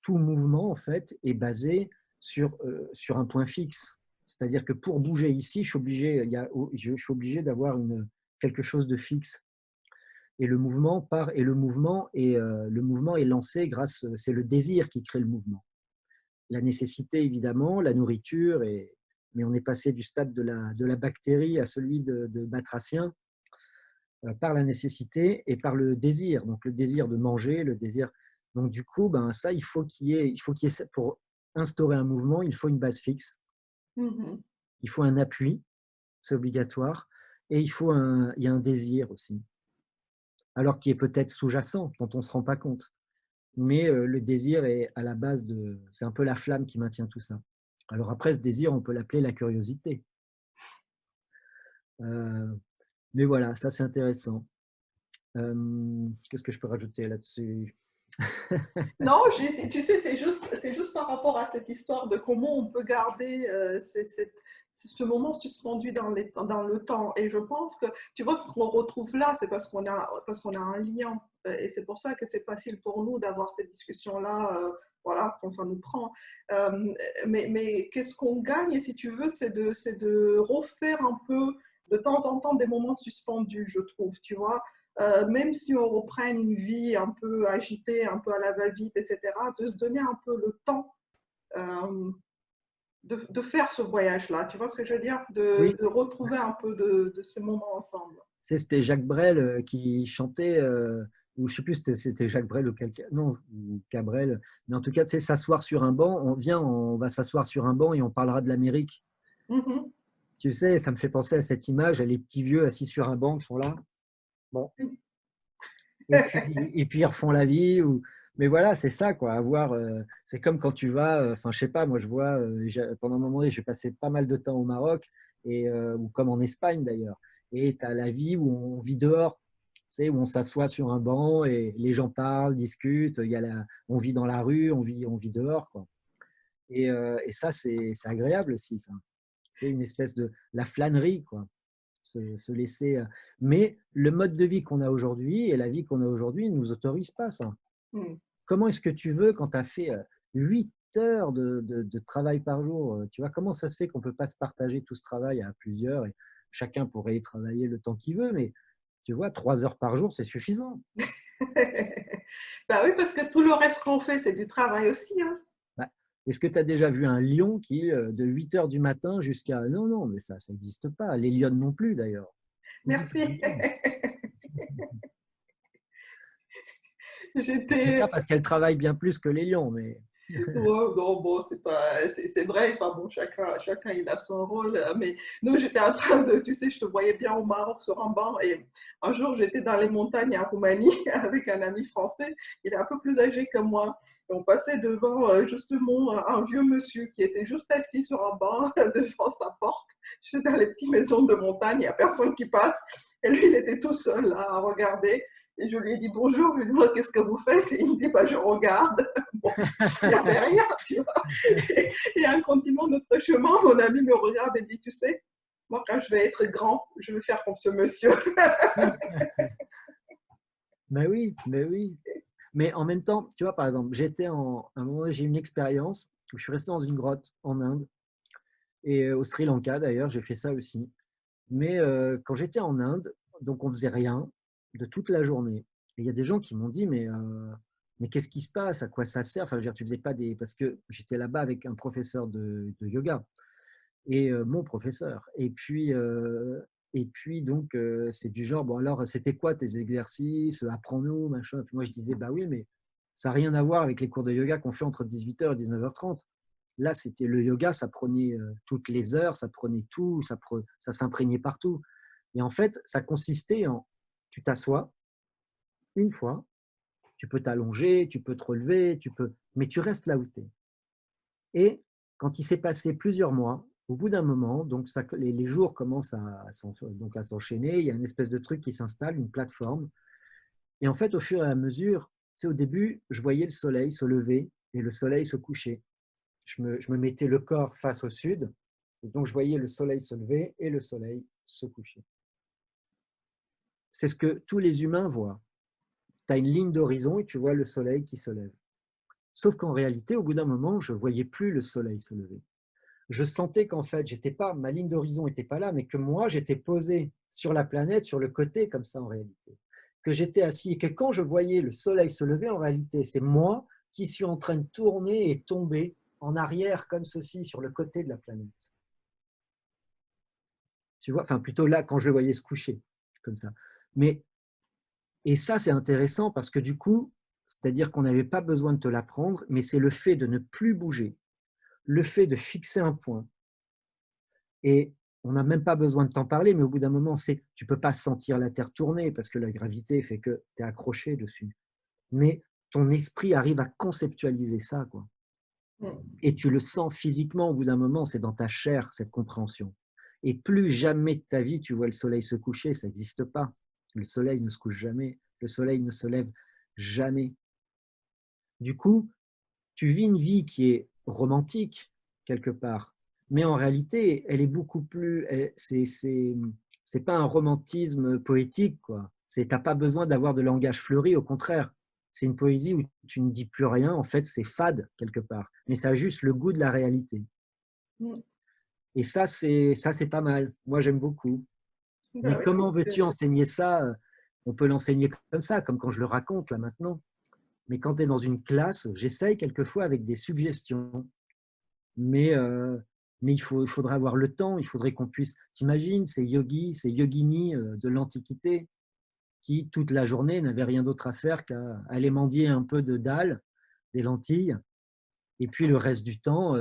tout mouvement, en fait, est basé sur un point fixe. C'est-à-dire que pour bouger ici, je suis obligé d'avoir quelque chose de fixe. Et le mouvement part, et le mouvement est lancé c'est le désir qui crée le mouvement. La nécessité, évidemment, la nourriture, mais on est passé du stade de la bactérie à celui de batracien, par la nécessité et par le désir. Donc le désir de manger, le désir. Donc du coup, ben, ça, pour instaurer un mouvement, il faut une base fixe, Mhm. il faut un appui, c'est obligatoire, et il y a un désir aussi, alors qui est peut-être sous-jacent, dont on ne se rend pas compte. Mais le désir est à la base c'est un peu la flamme qui maintient tout ça. Alors après, ce désir, on peut l'appeler la curiosité. Euh, mais voilà, ça c'est intéressant. Qu'est-ce que je peux rajouter là-dessus? Non, tu sais, c'est juste par rapport à cette histoire de comment on peut garder ce moment suspendu dans le temps. Et je pense que, tu vois, ce qu'on retrouve là, c'est parce qu'on a un lien. Et c'est pour ça que c'est facile pour nous d'avoir ces discussions-là, voilà, quand ça nous prend. Euh, mais qu'est-ce qu'on gagne, si tu veux, c'est de refaire un peu de temps en temps des moments suspendus, je trouve, tu vois. Même si on reprenne une vie un peu agitée, un peu à la va-vite, etc., de se donner un peu le temps de faire ce voyage-là. Tu vois ce que je veux dire? Oui, De retrouver un peu de ce moment ensemble. c'était Jacques Brel qui chantait, ou je ne sais plus si c'était Jacques Brel ou quelqu'un, non, ou Cabrel, mais en tout cas, tu sais, s'asseoir sur un banc, on va s'asseoir sur un banc et on parlera de l'Amérique. Mhm. Tu sais, ça me fait penser à cette image, les petits vieux assis sur un banc qui sont là. Bon, et puis ils refont la vie. Mais voilà, c'est ça, quoi. C'est comme quand tu vas, enfin, je sais pas, moi je vois, pendant un moment donné, j'ai passé pas mal de temps au Maroc, ou comme en Espagne d'ailleurs. Et tu as la vie où on vit dehors, tu sais, où on s'assoit sur un banc et les gens parlent, discutent. On vit dans la rue, on vit dehors, quoi. Et ça, c'est agréable aussi, ça. C'est une espèce de la flânerie, quoi. Se laisser. Mais le mode de vie qu'on a aujourd'hui et la vie qu'on a aujourd'hui ne nous autorise pas ça. Mhm. Comment est-ce que tu veux, quand tu as fait 8 heures de travail par jour, tu vois, comment ça se fait qu'on ne peut pas se partager tout ce travail à plusieurs et chacun pourrait y travailler le temps qu'il veut, mais tu vois, 3 heures par jour, c'est suffisant. Ben oui, parce que tout le reste qu'on fait, c'est du travail aussi, hein. Bah, est-ce que tu as déjà vu un lion qui, de 8 heures du matin jusqu'à... Non, non, mais ça n'existe pas. Les lionnes non plus, d'ailleurs. Ni tous les Merci. jours. Je dis ça J'étais parce qu'elles travaillent bien plus que les lions, mais... Ouais, non, bon, c'est vrai, enfin bon, chacun il a son rôle, mais nous, j'étais en train de, tu sais, je te voyais bien au Maroc sur un banc, et un jour, j'étais dans les montagnes en Roumanie avec un ami français, il est un peu plus âgé que moi, et on passait devant, justement, un vieux monsieur qui était juste assis sur un banc devant sa porte, tu sais, dans les petites maisons de montagne, il n'y a personne qui passe, et lui, il était tout seul là à regarder, et je lui ai dit bonjour, je lui ai dit, qu'est-ce que vous faites? Et il me dit, bah, je regarde. Bon, il n'y avait rien, tu vois. Et en continuant notre chemin, mon ami me regarde et dit, tu sais, moi, quand je vais être grand, je vais faire comme ce monsieur. Mais oui, mais oui. Mais en même temps, tu vois, par exemple, à un moment, j'ai eu une expérience où je suis resté dans une grotte en Inde et au Sri Lanka d'ailleurs, j'ai fait ça aussi. Mais quand j'étais en Inde, donc on faisait rien de toute la journée. Et il y a des gens qui m'ont dit, mais qu'est-ce qui se passe? À quoi ça sert? Enfin, je veux dire, tu faisais pas des... Parce que j'étais là-bas avec un professeur de yoga et mon professeur. Et puis donc, c'est du genre, bon alors, c'était quoi tes exercices? Apprends-nous, machin. Puis moi, je disais, bah oui, mais ça n'a rien à voir avec les cours de yoga qu'on fait entre 18h et 19h30. Là, c'était le yoga, ça prenait toutes les heures, ça prenait tout, ça s'imprégnait partout. Et en fait, ça consistait en, tu t'assois une fois, tu peux t'allonger, tu peux te relever, mais tu restes là où tu es. Et quand il s'est passé plusieurs mois, au bout d'un moment, donc les jours commencent donc à s'enchaîner, il y a une espèce de truc qui s'installe, une plateforme. Et en fait, au fur et à mesure, tu sais, au début, je voyais le soleil se lever et le soleil se coucher. Je me mettais le corps face au sud, et donc je voyais le soleil se lever et le soleil se coucher. C'est ce que tous les humains voient. Tu as une ligne d'horizon et tu vois le soleil qui se lève. Sauf qu'en réalité, au bout d'un moment, je ne voyais plus le soleil se lever. Je sentais qu'en fait, ma ligne d'horizon n'était pas là, mais que moi, j'étais posé sur la planète, sur le côté, comme ça en réalité. Que j'étais assis et que quand je voyais le soleil se lever, en réalité, c'est moi qui suis en train de tourner et tomber en arrière, comme ceci, sur le côté de la planète. Tu vois, enfin, plutôt là, quand je le voyais se coucher, comme ça. Et ça, c'est intéressant parce que du coup, c'est-à-dire qu'on n'avait pas besoin de te l'apprendre, mais c'est le fait de ne plus bouger, le fait de fixer un point. Et on n'a même pas besoin de t'en parler, mais au bout d'un moment, tu ne peux pas sentir la Terre tourner parce que la gravité fait que tu es accroché dessus. Mais ton esprit arrive à conceptualiser ça, quoi. Et tu le sens physiquement au bout d'un moment, c'est dans ta chair, cette compréhension. Et plus jamais de ta vie, tu vois le soleil se coucher, ça n'existe pas. Le soleil ne se couche jamais, le soleil ne se lève jamais. Du coup, tu vis une vie qui est romantique, quelque part, mais en réalité, elle est beaucoup plus. C'est pas un romantisme poétique, quoi. Tu n'as pas besoin d'avoir de langage fleuri, au contraire. C'est une poésie où tu ne dis plus rien, en fait, c'est fade, quelque part, mais ça a juste le goût de la réalité. Et ça, c'est pas mal. Moi, j'aime beaucoup. Mais comment veux-tu enseigner ça? On peut l'enseigner comme ça, comme quand je le raconte là maintenant. Mais quand tu es dans une classe, j'essaye quelquefois avec des suggestions. Mais, il faudrait avoir le temps, il faudrait qu'on puisse. T'imagines ces yogis, ces yoginis de l'Antiquité qui, toute la journée, n'avaient rien d'autre à faire qu'à aller mendier un peu de dalle, des lentilles, et puis le reste du temps,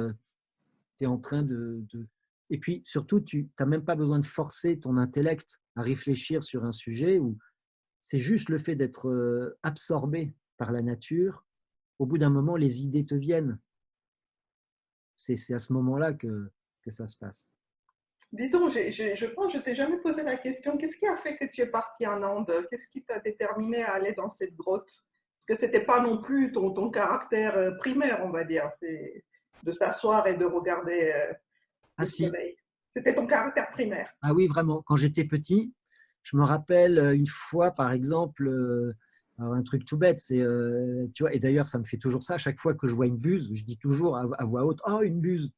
tu es en train de. Et puis surtout, tu n'as même pas besoin de forcer ton intellect à réfléchir sur un sujet où c'est juste le fait d'être absorbé par la nature. Au bout d'un moment, les idées te viennent. C'est à ce moment-là que ça se passe. Dis donc, je pense que je t'ai jamais posé la question, qu'est-ce qui a fait que tu es parti en Inde? Qu'est-ce qui t'a déterminé à aller dans cette grotte? Parce que c'était pas non plus ton caractère primaire, on va dire, c'est de s'asseoir et de regarder Ah le si, soleil. C'était ton caractère primaire. ah oui, vraiment. Quand j'étais petit, je me rappelle une fois, par exemple, un truc tout bête, tu vois, et d'ailleurs, ça me fait toujours ça. À chaque fois que je vois une buse, je dis toujours à voix haute, oh, une buse.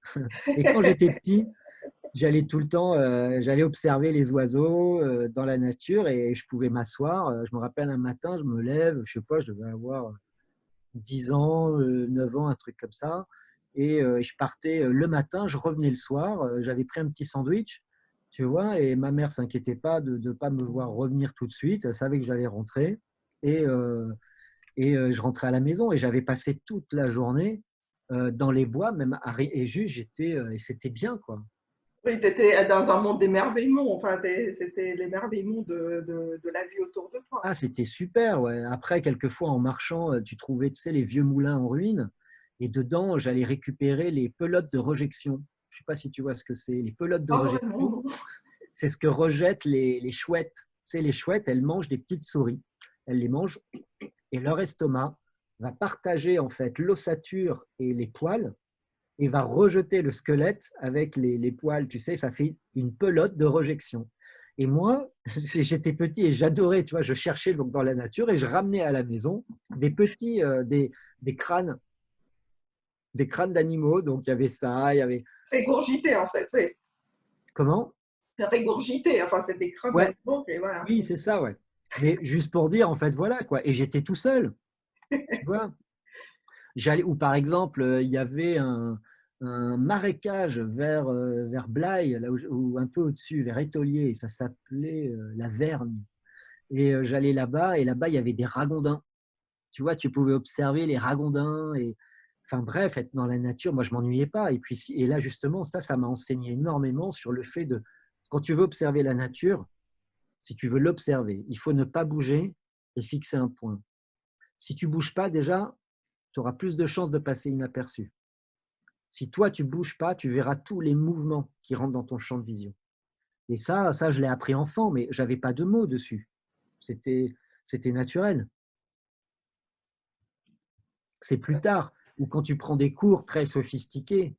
Et quand j'étais petit, j'allais tout le temps, j'allais observer les oiseaux dans la nature et je pouvais m'asseoir. Je me rappelle un matin, je me lève, je sais pas, je devais avoir 10 ans, 9 ans, un truc comme ça. Et je partais le matin, je revenais le soir, j'avais pris un petit sandwich, tu vois, et ma mère s'inquiétait pas de ne pas me voir revenir tout de suite, elle savait que j'allais rentrer. Et, je rentrais à la maison et j'avais passé toute la journée dans les bois, même et juste et c'était bien, quoi. Oui, tu étais dans un monde d'émerveillement, enfin, c'était l'émerveillement de la vie autour de toi. Ah, c'était super, ouais. Après, quelquefois, en marchant, tu trouvais, tu sais, les vieux moulins en ruine. Et dedans, j'allais récupérer les pelotes de rejection. Je ne sais pas si tu vois ce que c'est. Les pelotes de Pas rejection, vraiment. c'est ce que rejettent les chouettes. Tu sais, les chouettes, elles mangent des petites souris. Elles les mangent et leur estomac va partager en fait l'ossature et les poils et va rejeter le squelette avec les poils. Tu sais, ça fait une pelote de rejection. Et moi, j'étais petit et j'adorais, tu vois, je cherchais donc dans la nature et je ramenais à la maison des petits, des crânes, des crânes d'animaux. Donc il y avait ça, il y avait Régurgité, en fait, oui. comment? Régurgité, enfin, c'était crâne Ouais, d'animaux, et voilà. oui, c'est ça, ouais. Mais juste pour dire, en fait, voilà quoi. Et j'étais tout seul, tu vois. Ou par exemple, il y avait un marécage vers Blaye, là où un peu au-dessus, vers Étolier, et ça s'appelait la Vergne. Et j'allais là-bas, et là-bas, il y avait des ragondins. Tu vois, tu pouvais observer les ragondins. Enfin bref, être dans la nature, moi, je m'ennuyais pas. Et puis, et là, justement, ça m'a enseigné énormément sur le fait de, quand tu veux observer la nature, si tu veux l'observer, il faut ne pas bouger et fixer un point. Si tu ne bouges pas, déjà, tu auras plus de chances de passer inaperçu. Si toi, tu ne bouges pas, tu verras tous les mouvements qui rentrent dans ton champ de vision. Et ça je l'ai appris enfant, mais je n'avais pas de mots dessus. C'était naturel. C'est plus tard, ou quand tu prends des cours très sophistiqués,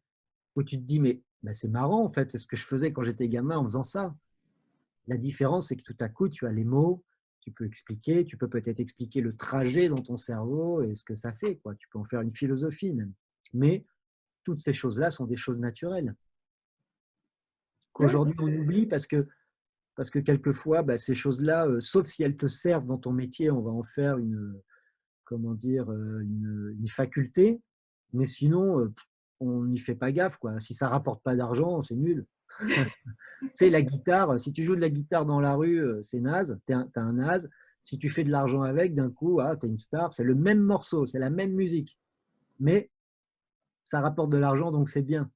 où tu te dis, mais ben c'est marrant, en fait, c'est ce que je faisais quand j'étais gamin en faisant ça. La différence, c'est que tout à coup, tu as les mots, tu peux expliquer, tu peux peut-être expliquer le trajet dans ton cerveau et ce que ça fait, quoi. Tu peux en faire une philosophie même. Mais toutes ces choses-là sont des choses naturelles, Ouais. qu'aujourd'hui on oublie parce que quelquefois, bah, ces choses-là, sauf si elles te servent dans ton métier, on va en faire comment dire, une faculté. Mais sinon, on n'y fait pas gaffe, quoi. Si ça rapporte pas d'argent, c'est nul. Tu sais, la guitare, si tu joues de la guitare dans la rue, c'est naze, t'es un naze. Si tu fais de l'argent avec, d'un coup, ah, tu es une star. C'est le même morceau, c'est la même musique. Mais ça rapporte de l'argent, donc c'est bien.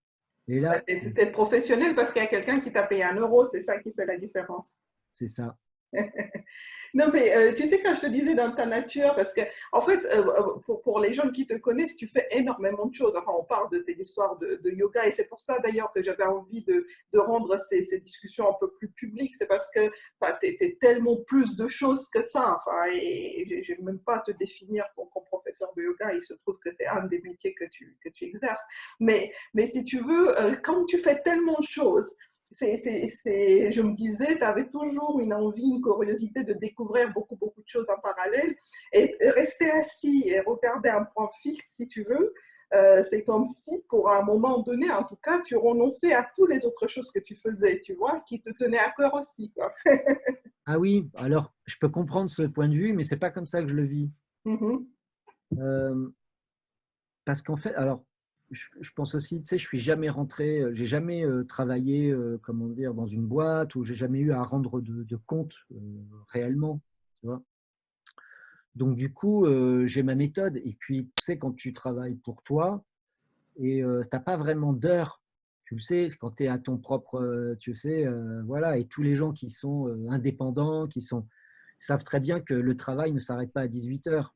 Et là, Tu es professionnel parce qu'il y a quelqu'un qui t'a payé 1 euro, c'est ça qui fait la différence. c'est ça. Non, mais tu sais, quand je te disais dans ta nature, parce que, en fait, pour les gens qui te connaissent, tu fais énormément de choses. Enfin, on parle de tes histoires de yoga, et c'est pour ça d'ailleurs que j'avais envie de rendre ces discussions un peu plus publiques. C'est parce que tu es tellement plus de choses que ça. Enfin, et je n'ai même pas à te définir comme professeur de yoga. Il se trouve que c'est un des métiers que tu exerces. Mais si tu veux, comme tu fais tellement de choses, je me disais, tu avais toujours une envie, une curiosité de découvrir beaucoup, beaucoup de choses en parallèle. Et rester assis et regarder un point fixe, si tu veux, c'est comme si, pour un moment donné, en tout cas, tu renonçais à toutes les autres choses que tu faisais, tu vois, qui te tenaient à cœur aussi, quoi. Ah oui, alors je peux comprendre ce point de vue, mais c'est pas comme ça que je le vis. Mhm. Euh, Parce qu'en fait, alors, je pense aussi, tu sais, je suis jamais rentré, j'ai jamais travaillé, comment dire, dans une boîte ou j'ai jamais eu à rendre de compte réellement, tu vois. Donc du coup, j'ai ma méthode. Et puis, tu sais, quand tu travailles pour toi et t'as pas vraiment d'heures, tu le sais, quand tu es à ton propre, tu sais, voilà. Et tous les gens qui sont indépendants, savent très bien que le travail ne s'arrête pas à 18 heures.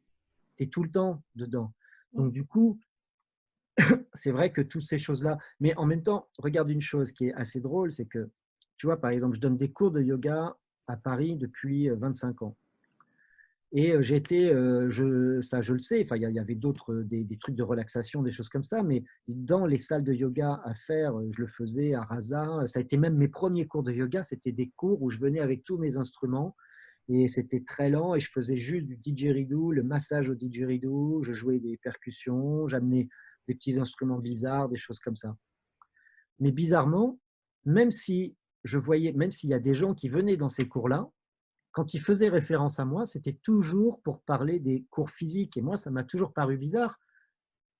Tu es tout le temps dedans. Donc du coup, c'est vrai que toutes ces choses-là, mais en même temps, regarde une chose qui est assez drôle, c'est que, tu vois, par exemple, je donne des cours de yoga à Paris depuis 25 ans. Et j'ai été, ça je le sais, enfin, il y avait d'autres, des trucs de relaxation, des choses comme ça, mais dans les salles de yoga à faire, je le faisais à Rasa. Ça a été même mes premiers cours de yoga, c'était des cours où je venais avec tous mes instruments et c'était très lent et je faisais juste du didgeridoo, le massage au didgeridoo, je jouais des percussions, j'amenais des petits instruments bizarres, des choses comme ça. Mais bizarrement, même si je voyais, même s'il y a des gens qui venaient dans ces cours-là, quand ils faisaient référence à moi, c'était toujours pour parler des cours physiques. Et moi, ça m'a toujours paru bizarre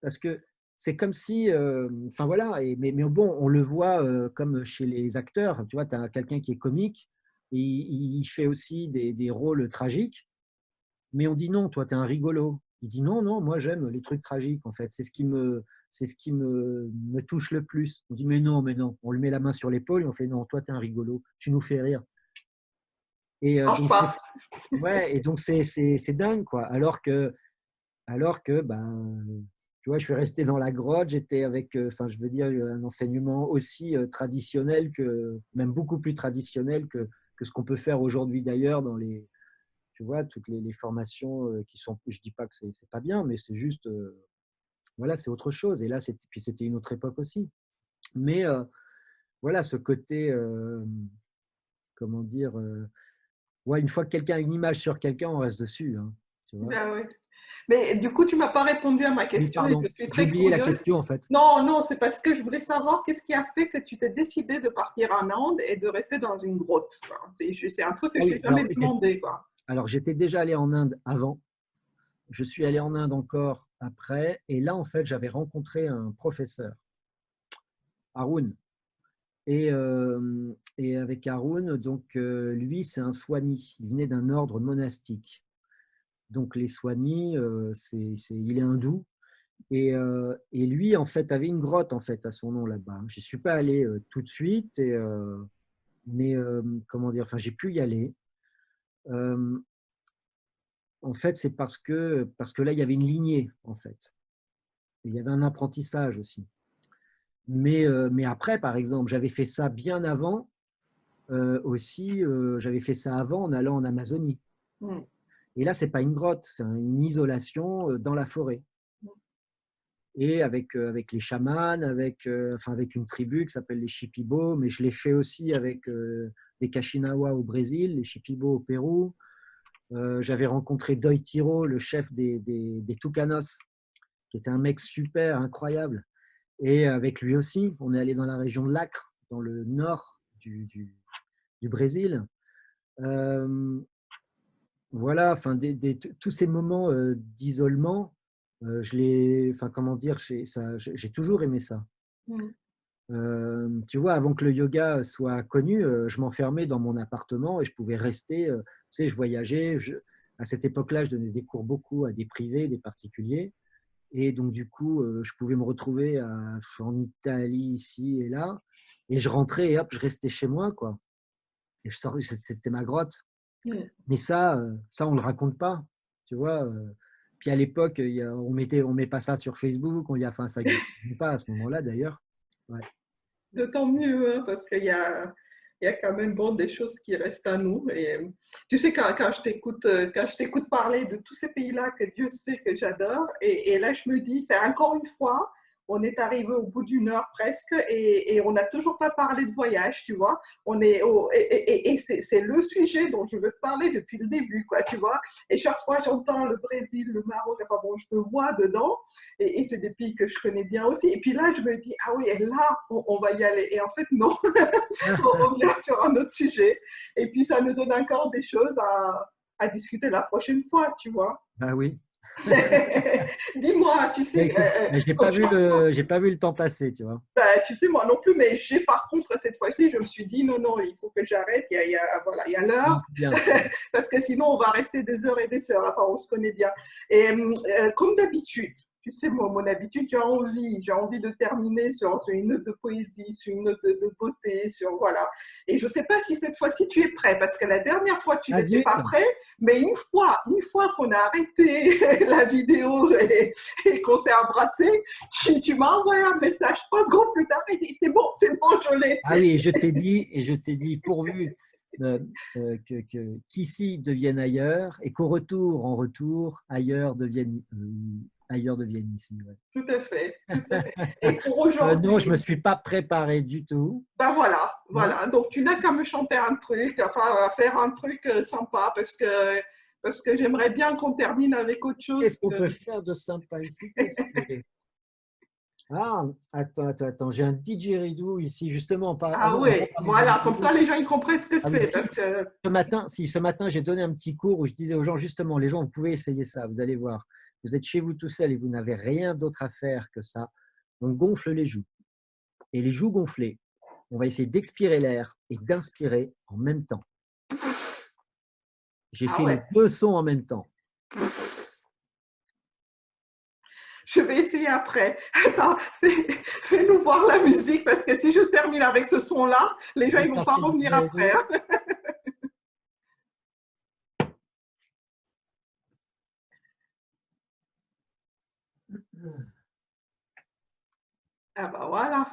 parce que c'est comme si, enfin voilà, mais bon, on le voit comme chez les acteurs. Tu vois, tu as quelqu'un qui est comique et il fait aussi des rôles tragiques, mais on dit non, toi, tu es un rigolo. Il dit non, non, moi j'aime les trucs tragiques en fait. C'est ce qui me touche le plus. On dit mais non, mais non. On lui met la main sur l'épaule et on fait non, toi, tu es un rigolo. Tu nous fais rire. Et Mange donc, pas. ouais, et donc c'est dingue, quoi. Alors que ben, tu vois, je suis resté dans la grotte, j'étais avec, enfin, je veux dire, un enseignement aussi traditionnel même beaucoup plus traditionnel que ce qu'on peut faire aujourd'hui d'ailleurs dans tu vois, toutes les formations qui sont, je dis pas que c'est pas bien, mais c'est juste, voilà, c'est autre chose. Et là, puis c'était une autre époque aussi. Mais voilà, ce côté, comment dire, ouais, une fois que quelqu'un a une image sur quelqu'un, on reste dessus, hein, tu vois. Ben oui. Mais du coup, tu m'as pas répondu à ma Oui, question et je pardon, suis j'ai très oublié la curieuse. question en fait. Non, non, c'est parce que je voulais savoir qu'est-ce qui a fait que tu t'es décidé de partir en Inde et de rester dans une grotte, quoi. C'est un truc que Ah je oui, t'ai jamais demandé, quoi. alors j'étais déjà allé en Inde avant, je suis allé en Inde encore après, et là en fait j'avais rencontré un professeur, Haroun, et avec Haroun, donc lui c'est un Swami, il venait d'un ordre monastique. Donc les Swamis, il est hindou, et lui en fait avait une grotte en fait à son nom là-bas. Je ne suis pas allé tout de suite, mais comment dire, enfin j'ai pu y aller. en fait, c'est parce que là, il y avait une lignée, en fait. Il y avait un apprentissage aussi. Mais après, par exemple, j'avais fait ça bien avant aussi. J'avais fait ça avant en allant en Amazonie. Mm. Et là, c'est pas une grotte, c'est une isolation dans la forêt. Et avec les chamans, avec une tribu qui s'appelle les Shipibo, mais je l'ai fait aussi avec les Kachinawa au Brésil, les Shipibo au Pérou. J'avais rencontré Doi Tiro, le chef des Tucanos, qui était un mec super, incroyable. Et avec lui aussi, on est allé dans la région de l'Acre, dans le nord du Brésil. Voilà, enfin, tous ces moments d'isolement, comment dire, j'ai toujours aimé ça. Mm. Tu vois, avant que le yoga soit connu, je m'enfermais dans mon appartement et je pouvais rester. Tu sais, je voyageais. À cette époque-là, je donnais des cours beaucoup à des privés, des particuliers. Et donc, du coup, je pouvais me retrouver en Italie, ici et là. Et je rentrais et hop, je restais chez moi, quoi. Et je sortais, c'était ma grotte. Mm. Mais ça, on ne le raconte pas, tu vois. Puis à l'époque, on met pas ça sur Facebook. Enfin, ça n'existait pas à ce moment-là, d'ailleurs. Ouais. D'autant mieux, hein, parce il y a quand même bon, des choses qui restent à nous. Et, tu sais, quand je t'écoute parler de tous ces pays-là que Dieu sait que j'adore, et là, je me dis, c'est encore une fois, on est arrivé au bout d'une heure presque et on n'a toujours pas parlé de voyage, tu vois. Et c'est le sujet dont je veux te parler depuis le début, quoi, tu vois. Et chaque fois, j'entends le Brésil, le Maroc, enfin bon, je te vois dedans. Et c'est des pays que je connais bien aussi. Et puis là, je me dis, ah oui, et là, on va y aller. Et en fait, non, on revient sur un autre sujet. Et puis, ça nous donne encore des choses à discuter la prochaine fois, tu vois. Bah oui. Dis-moi, tu Mais sais, écoute, j'ai pas j'ai pas vu le temps passer, tu vois. ben, tu sais, moi non plus, mais j'ai par contre, cette fois-ci, je me suis dit, non, non, il faut que j'arrête, voilà, il y a Non, l'heure, c'est bien. parce que sinon, on va rester des heures et des heures, enfin, on se connaît bien. Et comme d'habitude, tu sais, moi, mon habitude, j'ai envie de terminer sur une note de poésie, sur une note de beauté, sur, voilà. Et je ne sais pas si cette fois-ci, tu es prêt, parce que la dernière fois, tu Ah n'étais zut! pas prêt, mais une fois qu'on a arrêté la vidéo et qu'on s'est embrassé, tu m'as envoyé un message 3 secondes plus tard et dit c'est bon, je l'ai. Ah oui, je t'ai dit, pourvu qu'ici devienne ailleurs et qu'au retour, en retour, ailleurs devienne ici. Ouais. Tout à fait, tout à fait. Et pour Non, je aujourd'hui, ne me suis pas préparé du tout. ben voilà, Hein. voilà. Donc tu n'as qu'à me chanter un truc, enfin à faire un truc sympa parce que j'aimerais bien qu'on termine avec autre chose Qu'est-ce qu'on que… peut faire de sympa ici? Ah, attends, j'ai un didgeridoo ici, justement. Ah On va ouais, parler de voilà, comme ça didgeridoo. les gens ils comprennent ce que Ah oui, c'est parce que… ce matin, j'ai donné un petit cours où je disais aux gens, justement, les gens, vous pouvez essayer ça, vous allez voir. Vous êtes chez vous tout seul et vous n'avez rien d'autre à faire que ça. On gonfle les joues. Et les joues gonflées, on va essayer d'expirer l'air et d'inspirer en même temps. J'ai Ah fait les ouais, deux sons en même temps. je vais essayer après. Attends, fais-nous voir la musique parce que si je termine avec ce son-là, les gens Je vais ils vont pas chercher le revenir après, didgeridoo. hein. Ah bah voilà.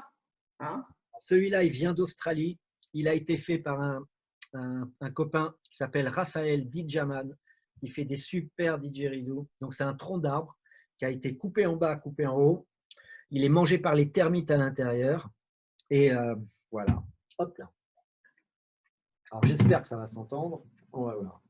Hein. Celui-là, il vient d'Australie. Il a été fait par un copain qui s'appelle Raphaël Didjaman, qui fait des super didgeridoo. Donc, c'est un tronc d'arbre qui a été coupé en bas, coupé en haut. Il est mangé par les termites à l'intérieur. Et voilà. Hop là. Alors, j'espère que ça va s'entendre. On va voir.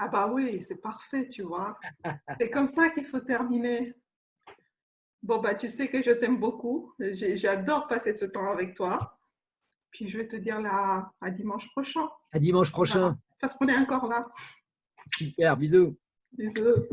Ah bah oui, c'est parfait, tu vois. C'est comme ça qu'il faut terminer. Bon, bah tu sais que je t'aime beaucoup. J'adore passer ce temps avec toi. Puis je vais te dire là, à dimanche prochain. À dimanche Voilà. prochain. Parce qu'on est encore là. Super, bisous. Bisous.